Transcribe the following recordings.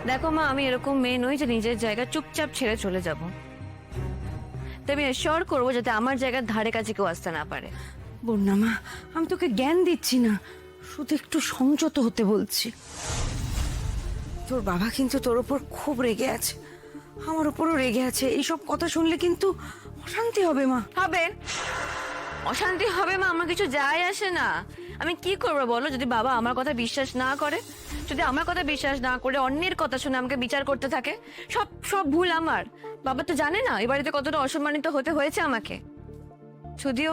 দেখো মা, আমি এরকম মেয়ে নই যে নিজের জায়গা চুপচাপ ছেড়ে চলে যাব। তাই আমি এশিওর করবো যাতে আমার জায়গার ধারে কাছে কেউ আসতে না পারে। বন্যা মা, আমি তোকে জ্ঞান দিচ্ছি না, শুধু একটু সংযত হতে বলছি। তোর বাবা কিন্তু তোর ওপর খুব রেগে আছে, আমার ওপরও রেগে আছে। এইসব কথা শুনলে কিন্তু অশান্তি হবে মা। হবে, অশান্তি হবে মা, আমার কিছু যায় আসে না। আমি কি করবো বলো, যদি বাবা আমার কথা বিশ্বাস না করে, যদি আমার কথা বিশ্বাস না করে অন্যের কথা শুনে আমাকে বিচার করতে থাকে, সব সব ভুল আমার। বাবা তো জানে না এ বাড়িতে কতটা অসম্মানিত হতে হয়েছে আমাকে। যদিও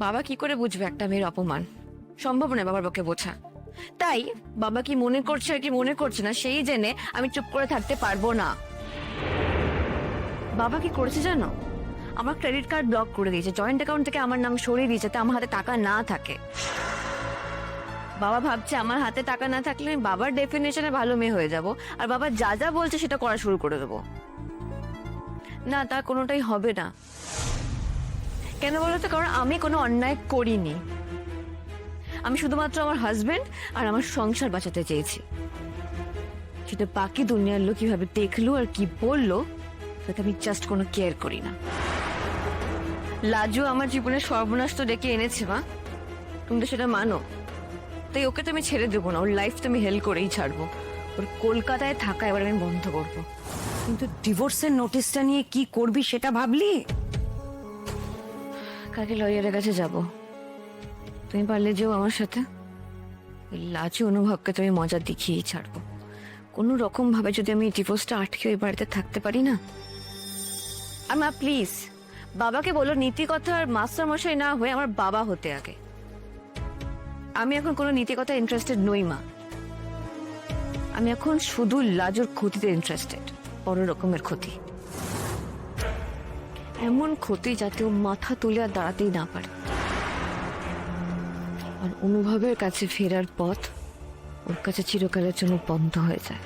বাবা কি করে বুঝবে একটা মেয়ের অপমান, সম্ভব নয় বাবার পক্ষে বোঝা। তাই বাবা কি মনে করছে আর কি মনে করছে না সেই জেনে আমি চুপ করে থাকতে পারবো না। বাবা কি করেছে জানো, আমার ক্রেডিট কার্ড ব্লক করে দিয়েছে, জয়েন্ট অ্যাকাউন্ট থেকে আমার নাম সরিয়ে দিয়েছে, যাতে আমার হাতে টাকা না থাকে। বাবা ভাবছে আমার হাতে টাকা না থাকলে আমি বাবার ডেফিনেশনে ভালো মেয়ে হয়ে যাব, আর বাবা যা যা বলছে সেটা করা শুরু করে দেবো। না, তা কোনোটাই হবে না। কেন বলো তো? কারণ আমি কোনো অন্যায় করিনি। আমি শুধুমাত্র আমার হাজবেন্ড আর আমার সংসার বাঁচাতে চেয়েছি। সেটা বাকি দুনিয়ার লোক কিভাবে দেখলো আর কি বললো সেটা আমি জাস্ট কোনো কেয়ার করি না। লাজু আমার জীবনে সর্বনাশ তো ডেকে এনেছে মা, তুমি তো সেটা মানো। তাই ওকে তো আমি ছেড়ে দেবো না, ওর লাইফ তো আমি হেল্প করেই ছাড়বো। ওর কলকাতায় থাকা এবার আমি বন্ধ করবো। কিন্তু ডিভোর্সের নোটিশটা নিয়ে কি করবি সেটা ভাবলি? কালকে লয়ারের কাছে যাব, তুমি পারলে যেও আমার সাথে। লাজু অনুভবকে তুমি মজা দেখিয়েই ছাড়বো। কোনো রকম ভাবে যদি আমি ডিভোর্সটা আটকে ওই বাড়িতে থাকতে পারি না। আর মা প্লিজ বাবাকে বলো নীতি কথা আর মাস্টার মশাই না হয়ে আমার বাবা হতে আগে। আমি এখন কোনো নীতি কথা ইন্টারেস্টেড নই মা, আমি এখন শুধু লাজুর ক্ষতিতে ইন্টারেস্টেড। বড় রকমের ক্ষতি, এমন ক্ষতি যাতে ও মাথা তুলে আর দাঁড়াতেই না পারে। আর অনুভবের কাছে ফেরার পথ ওর কাছে চিরকালের জন্য বন্ধ হয়ে যায়।